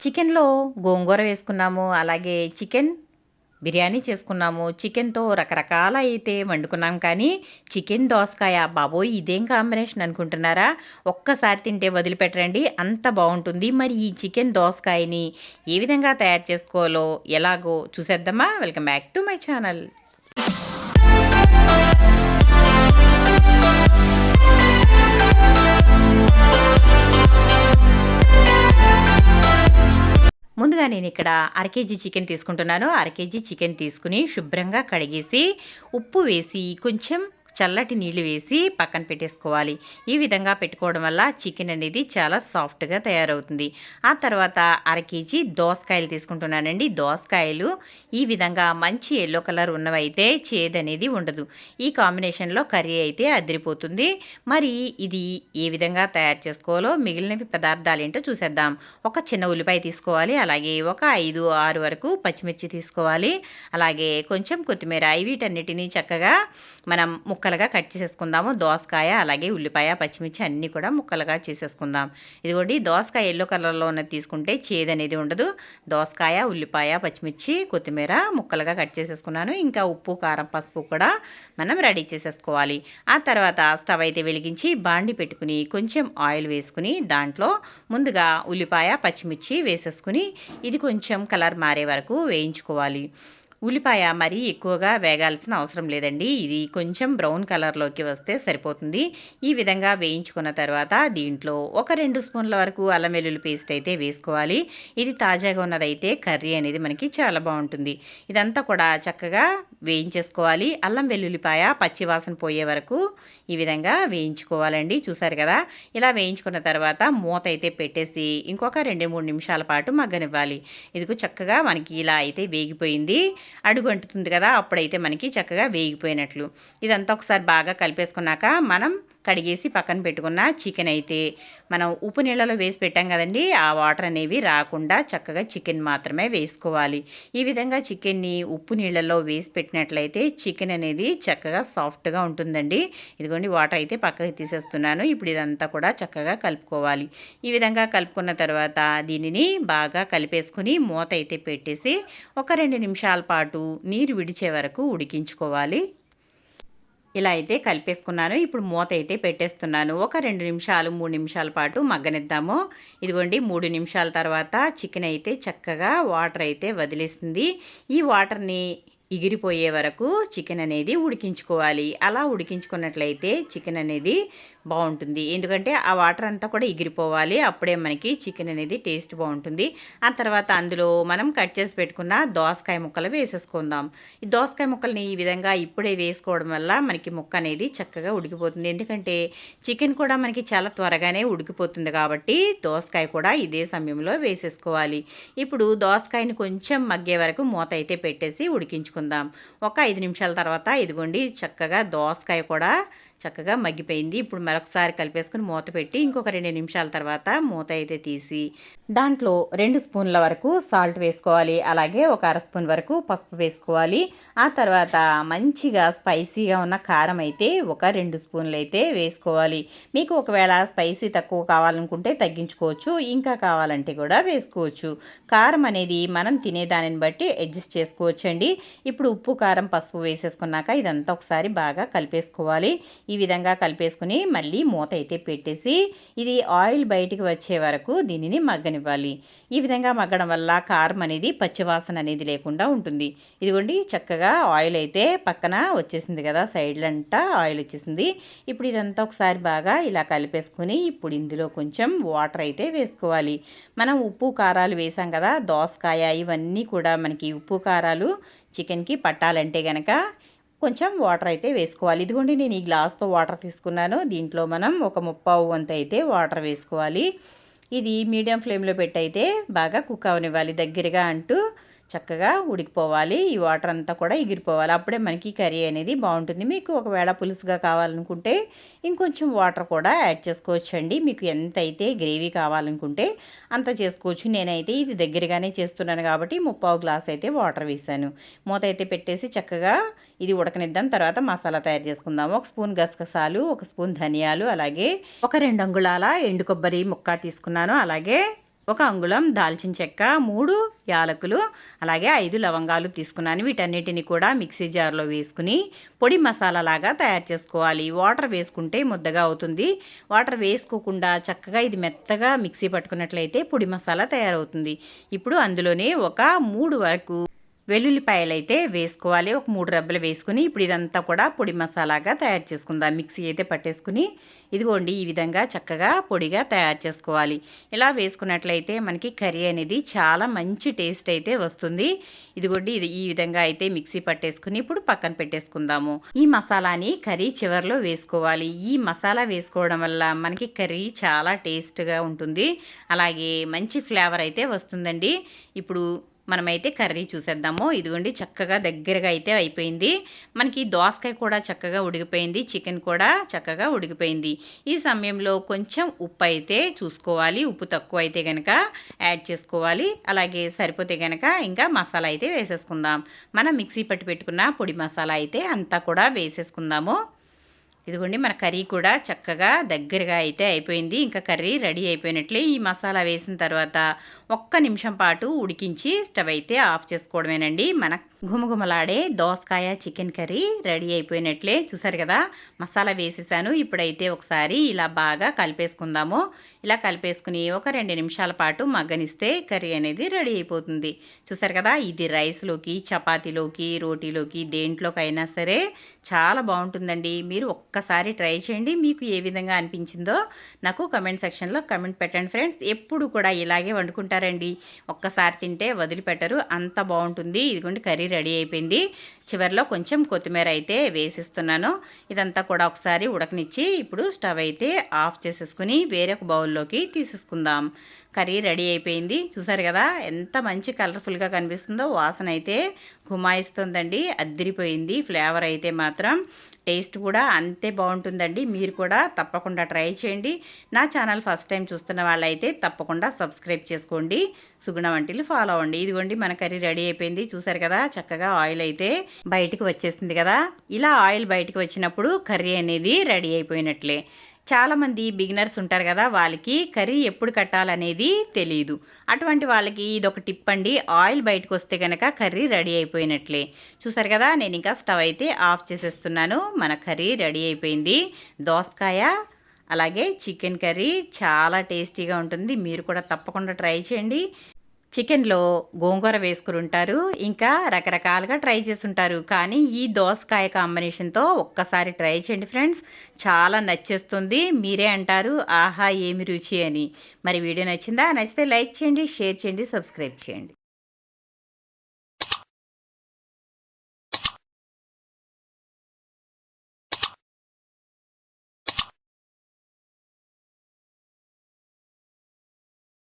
చికెన్‌లో గోంగూర వేసుకున్నాము. అలాగే చికెన్ బిర్యానీ చేసుకున్నాము. చికెన్‌తో రకరకాలైతే వండుకున్నాం కానీ, చికెన్ దోసకాయ బాబోయ్! ఇదేం కాంబినేషన్ అనుకుంటున్నారా? ఒక్కసారి తింటే వదిలిపెట్టరండి. అంత బావుంటుంది. మరి ఈ చికెన్ దోసకాయని ఏ విధంగా తయారు చేసుకోవాలో, ఎలాగో చూసేద్దామా? Welcome back to my channel. ముందుగా నేనిక్కడ అర కేజీ చికెన్ తీసుకుంటున్నాను. అర కేజీ చికెన్ తీసుకుని శుభ్రంగా కడిగేసి, ఉప్పు వేసి, కొంచెం చల్లటి నీళ్లు వేసి పక్కన పెట్టేసుకోవాలి. ఈ విధంగా పెట్టుకోవడం వల్ల చికెన్ అనేది చాలా సాఫ్ట్‌గా తయారవుతుంది. ఆ తర్వాత అర కేజీ దోసకాయలు తీసుకుంటున్నానండి. దోసకాయలు ఈ విధంగా మంచి యెల్లో కలర్ ఉన్నవైతే చేదనేది ఉండదు. ఈ కాంబినేషన్‌లో కర్రీ అయితే అదిరిపోతుంది. మరి ఇది ఏ విధంగా తయారు చేసుకోవాలో మిగిలినవి పదార్థాలేంటో చూసేద్దాం. ఒక చిన్న ఉల్లిపాయ తీసుకోవాలి. అలాగే ఒక 5, 6 వరకు పచ్చిమిర్చి తీసుకోవాలి. అలాగే కొంచెం కొత్తిమీర వీటన్నిటిని చక్కగా మనం ముక్కలుగా కట్ చేసేసుకుందాము. దోసకాయ, అలాగే ఉల్లిపాయ, పచ్చిమిర్చి అన్నీ కూడా ముక్కలుగా చేసేసుకుందాం. ఇదిగోండి దోసకాయ యెల్లో కలర్లో ఉన్నది తీసుకుంటే చేదనేది ఉండదు. దోసకాయ, ఉల్లిపాయ, పచ్చిమిర్చి, కొత్తిమీర ముక్కలుగా కట్ చేసేసుకున్నాను. ఇంకా ఉప్పు, కారం, పసుపు కూడా మనం రెడీ చేసేసుకోవాలి. ఆ తర్వాత స్టవ్ అయితే వెలిగించి బాండి పెట్టుకుని కొంచెం ఆయిల్ వేసుకుని దాంట్లో ముందుగా ఉల్లిపాయ, పచ్చిమిర్చి వేసేసుకుని ఇది కొంచెం కలర్ మారే వరకు వేయించుకోవాలి. ఉల్లిపాయ మరీ ఎక్కువగా వేగాల్సిన అవసరం లేదండి. ఇది కొంచెం బ్రౌన్ కలర్లోకి వస్తే సరిపోతుంది. ఈ విధంగా వేయించుకున్న తర్వాత దీంట్లో ఒక 2 స్పూన్ల వరకు అల్లం వెల్లుల్లి పేస్ట్ అయితే వేసుకోవాలి. ఇది తాజాగా ఉన్నదైతే కర్రీ అనేది మనకి చాలా బాగుంటుంది. ఇదంతా కూడా చక్కగా వేయించేసుకోవాలి. అల్లం వెల్లుల్లిపాయ పచ్చి వాసన పోయే వరకు ఈ విధంగా వేయించుకోవాలండి. చూసారు కదా, ఇలా వేయించుకున్న తర్వాత మూత అయితే పెట్టేసి ఇంకొక 2-3 నిమిషాల పాటు మగ్గనివ్వాలి. ఇదిగో చక్కగా మనకి ఇలా అయితే వేగిపోయింది. అడుగు అంటుతుంది కదా, అప్పుడైతే మనకి చక్కగా వేగిపోయినట్లు. ఇదంతా ఒకసారి బాగా కలిపేసుకున్నాక మనం కడిగేసి పక్కన పెట్టుకున్న చికెన్ అయితే మనం ఉప్పు నీళ్ళలో వేసి పెట్టాం కదండి, ఆ వాటర్ అనేవి రాకుండా చక్కగా చికెన్ మాత్రమే వేసుకోవాలి. ఈ విధంగా చికెన్ని ఉప్పు నీళ్ళలో వేసి పెట్టినట్లయితే చికెన్ అనేది చక్కగా సాఫ్ట్గా ఉంటుందండి. ఇదిగోండి వాటర్ అయితే పక్కకి తీసేస్తున్నాను. ఇప్పుడు ఇదంతా కూడా చక్కగా కలుపుకోవాలి. ఈ విధంగా కలుపుకున్న తర్వాత దీనిని బాగా కలిపేసుకుని మూత అయితే పెట్టేసి ఒక 2 నిమిషాల పాటు నీరు విడిచే వరకు ఉడికించుకోవాలి. ఇలా అయితే కలిపేసుకున్నాను. ఇప్పుడు మూత అయితే పెట్టేస్తున్నాను. ఒక 2 నిమిషాలు, 3 నిమిషాల పాటు మగ్గనిద్దాము. ఇదిగోండి 3 నిమిషాల తర్వాత చికెన్ అయితే చక్కగా వాటర్ అయితే వదిలేస్తుంది. ఈ వాటర్ని ఎగిరిపోయే వరకు చికెన్ అనేది ఉడికించుకోవాలి. అలా ఉడికించుకున్నట్లయితే చికెన్ అనేది బాగుంటుంది. ఎందుకంటే ఆ వాటర్ అంతా కూడా ఎగిరిపోవాలి. అప్పుడే మనకి చికెన్ అనేది టేస్ట్ బాగుంటుంది. ఆ తర్వాత అందులో మనం కట్ చేసి పెట్టుకున్న దోసకాయ ముక్కలు వేసేసుకుందాం. ఈ దోసకాయ ముక్కల్ని ఈ విధంగా ఇప్పుడే వేసుకోవడం వల్ల మనకి ముక్క అనేది చక్కగా ఉడికిపోతుంది. ఎందుకంటే చికెన్ కూడా మనకి చాలా త్వరగానే ఉడికిపోతుంది కాబట్టి దోసకాయ కూడా ఇదే సమయంలో వేసేసుకోవాలి. ఇప్పుడు దోసకాయని కొంచెం మగ్గే వరకు మూత అయితే పెట్టేసి ఉడికించుకుందాం. ఒక 5 నిమిషాల తర్వాత ఇదిగోండి చక్కగా దోసకాయ కూడా చక్కగా మగ్గిపోయింది. ఇప్పుడు మరొకసారి కలిపేసుకుని మూత పెట్టి ఇంకొక 2 నిమిషాల తర్వాత మూత అయితే తీసి దాంట్లో 2 స్పూన్ల వరకు సాల్ట్ వేసుకోవాలి. అలాగే ఒక అర స్పూన్ వరకు పసుపు వేసుకోవాలి. ఆ తర్వాత మంచిగా స్పైసీగా ఉన్న కారం అయితే ఒక 2 స్పూన్లు అయితే వేసుకోవాలి. మీకు ఒకవేళ స్పైసీ తక్కువ కావాలనుకుంటే తగ్గించుకోవచ్చు, ఇంకా కావాలంటే కూడా వేసుకోవచ్చు. కారం అనేది మనం తినే దానిని బట్టి అడ్జస్ట్ చేసుకోవచ్చండి. ఇప్పుడు ఉప్పు, కారం, పసుపు వేసేసుకున్నాక ఇదంతా ఒకసారి బాగా కలిపేసుకోవాలి. ఈ విధంగా కలిపేసుకుని మళ్ళీ మూత అయితే పెట్టేసి ఇది ఆయిల్ బయటికి వచ్చే వరకు దీనిని మగ్గనివ్వాలి. ఈ విధంగా మగ్గడం వల్ల కారం అనేది పచ్చివాసన అనేది లేకుండా ఉంటుంది. ఇదిగోండి చక్కగా ఆయిల్ అయితే పక్కన వచ్చేసింది కదా, సైడ్లంతా ఆయిల్ వచ్చేసింది. ఇప్పుడు ఇదంతా ఒకసారి బాగా ఇలా కలిపేసుకుని ఇప్పుడు ఇందులో కొంచెం వాటర్ అయితే వేసుకోవాలి. మనం ఉప్పు, కారాలు వేసాం కదా, దోసకాయ ఇవన్నీ కూడా మనకి ఉప్పు, కారాలు చికెన్కి పట్టాలంటే గనక కొంచెం వాటర్ అయితే వేసుకోవాలి. ఇదిగోండి నేను ఈ గ్లాస్తో వాటర్ తీసుకున్నాను. దీంట్లో మనం ఒక 3/4 వంతు అయితే వాటర్ వేసుకోవాలి. ఇది మీడియం ఫ్లేమ్లో పెట్టి అయితే బాగా కుక్ అవనివ్వాలి. దగ్గరగా అంటూ చక్కగా ఉడికిపోవాలి. ఈ వాటర్ అంతా కూడా ఎగిరిపోవాలి. అప్పుడే మనకి కర్రీ అనేది బాగుంటుంది. మీకు ఒకవేళ పులుసుగా కావాలనుకుంటే ఇంకొంచెం వాటర్ కూడా యాడ్ చేసుకోవచ్చండి. మీకు ఎంత అయితే గ్రేవీ కావాలనుకుంటే అంత చేసుకోవచ్చు. నేనైతే ఇది దగ్గరగానే చేస్తున్నాను కాబట్టి 3/4 గ్లాస్ అయితే వాటర్ వేసాను. మూత అయితే పెట్టేసి చక్కగా ఇది ఉడకనిద్దాం. తర్వాత మసాలా తయారు చేసుకుందాము. 1 స్పూన్ గసగసాలు, 1 స్పూన్ ధనియాలు, అలాగే ఒక 2 అంగుళాల ఎండు కొబ్బరి ముక్క తీసుకున్నాను. అలాగే 1 అంగుళం దాల్చిన చెక్క, 3 యాలకులు, అలాగే 5 లవంగాలు తీసుకున్నాను. వీటన్నిటిని కూడా మిక్సీ జార్లో వేసుకుని పొడి మసాలా లాగా తయారు చేసుకోవాలి. వాటర్ వేసుకుంటే ముద్దగా అవుతుంది. వాటర్ వేసుకోకుండా చక్కగా ఇది మెత్తగా మిక్సీ పట్టుకున్నట్లయితే పొడి మసాలా తయారవుతుంది. ఇప్పుడు అందులోనే ఒక 3 వరకు వెల్లుల్లిపాయలు వేసుకోవాలి. ఒక 3 రెబ్బలు వేసుకుని ఇప్పుడు ఇదంతా కూడా పొడి మసాలాగా తయారు చేసుకుందాం. మిక్సీ పట్టేసుకుని ఇదిగోండి ఈ విధంగా చక్కగా పొడిగా తయారు చేసుకోవాలి. ఇలా వేసుకున్నట్లయితే మనకి కర్రీ అనేది చాలా మంచి టేస్ట్ వస్తుంది. ఇదిగోండి ఈ విధంగా మిక్సీ పట్టేసుకుని ఇప్పుడు పక్కన పెట్టేసుకుందాము. ఈ మసాలాని కర్రీ చివరిలో వేసుకోవాలి. ఈ మసాలా వేసుకోవడం వల్ల మనకి కర్రీ చాలా టేస్ట్గా ఉంటుంది. అలాగే మంచి ఫ్లేవర్ వస్తుందండి. ఇప్పుడు మనమైతే కర్రీ చూసేద్దాము. ఇదిగోండి చక్కగా దగ్గరగా అయిపోయింది. మనకి దోసకాయ కూడా చక్కగా ఉడికిపోయింది. చికెన్ కూడా చక్కగా ఉడికిపోయింది. ఈ సమయంలో కొంచెం ఉప్పు చూసుకోవాలి. ఉప్పు తక్కువ అయితే కనుక యాడ్ చేసుకోవాలి. అలాగే సరిపోతే కనుక ఇంకా మసాలా వేసేసుకుందాం. మనం మిక్సీ పట్టి పెట్టుకున్న పొడి మసాలా అంతా కూడా వేసేసుకుందాము. ఇదిగోండి మన కర్రీ కూడా చక్కగా దగ్గరగా అయిపోయింది. ఇంకా కర్రీ రెడీ అయిపోయినట్లే. ఈ మసాలా వేసిన తర్వాత 1 నిమిషం పాటు ఉడికించి స్టవ్ ఆఫ్ చేసుకోవడమేనండి. మన గుమగుమలాడే దోసకాయ చికెన్ కర్రీ రెడీ అయిపోయినట్లే. చూసారు కదా మసాలా వేసేసాను. ఇప్పుడైతే ఒకసారి ఇలా బాగా కలిపేసుకుందాము. ఇలా కలిపేసుకుని ఒక 2 నిమిషాల పాటు మగ్గనిస్తే కర్రీ అనేది రెడీ అయిపోతుంది. చూసారు కదా ఇది రైస్లోకి, చపాతీలోకి, రోటీలోకి దేంట్లోకైనా సరే చాలా బాగుంటుందండి. మీరు ఒక్కసారి ట్రై చేయండి. మీకు ఏ విధంగా అనిపించిందో నాకు కమెంట్ సెక్షన్లో కమెంట్ పెట్టండి ఫ్రెండ్స్. ఎప్పుడు కూడా ఇలాగే వండుకుంటారండి. ఒక్కసారి తింటే వదిలిపెట్టరు, అంత బాగుంటుంది. ఇదిగోండి కర్రీ రెడీ అయిపోయింది. చివరిలో కొంచెం కొత్తిమీర వేసిస్తున్నాను. ఇదంతా కూడా ఒకసారి ఉడకనిచ్చి ఇప్పుడు స్టవ్ ఆఫ్ చేసేసుకుని వేరొక బౌల్లోకి తీసేసుకుందాం. కర్రీ రెడీ అయిపోయింది. చూసారు కదా ఎంత మంచి కలర్ఫుల్గా కనిపిస్తుందో. వాసన గుమాయిస్తుందండి. అద్దిరిపోయింది. ఫ్లేవర్ మాత్రం టేస్ట్ కూడా అంతే బాగుంటుందండి. మీరు కూడా తప్పకుండా ట్రై చేయండి. నా ఛానల్ ఫస్ట్ టైం చూస్తున్న వాళ్ళైతే తప్పకుండా సబ్స్క్రైబ్ చేసుకోండి. సుగుణ వంటిలు ఫాలో అవ్వండి. ఇదిగోండి మన కర్రీ రెడీ అయిపోయింది. చూసారు కదా చక్కగా ఆయిల్ బయటికి వచ్చేసింది కదా. ఇలా ఆయిల్ బయటికి వచ్చినప్పుడు కర్రీ అనేది రెడీ అయిపోయినట్లే. చాలామంది బిగినర్స్ ఉంటారు కదా, వాళ్ళకి కర్రీ ఎప్పుడు కట్టాలనేది తెలియదు. అటువంటి వాళ్ళకి ఇదొక టిప్ అండి. ఆయిల్ బయటకు వస్తే కనుక కర్రీ రెడీ అయిపోయినట్లే. చూసారు కదా నేను ఇంకా స్టవ్ ఆఫ్ చేసేస్తున్నాను. మన కర్రీ రెడీ అయిపోయింది. దోసకాయ అలాగే చికెన్ కర్రీ చాలా టేస్టీగా ఉంటుంది. మీరు కూడా తప్పకుండా ట్రై చేయండి. చికెన్లో గోంగూర వేసుకుని ఉంటారు, ఇంకా రకరకాలుగా ట్రై చేస్తుంటారు. కానీ ఈ దోసకాయ కాంబినేషన్తో ఒక్కసారి ట్రై చేయండి ఫ్రెండ్స్. చాలా నచ్చేస్తుంది. మీరే అంటారు ఆహా ఏమి రుచి అని. మరి వీడియో నచ్చిందా? నచ్చితే లైక్ చేయండి, షేర్ చేయండి, సబ్స్క్రైబ్ చేయండి.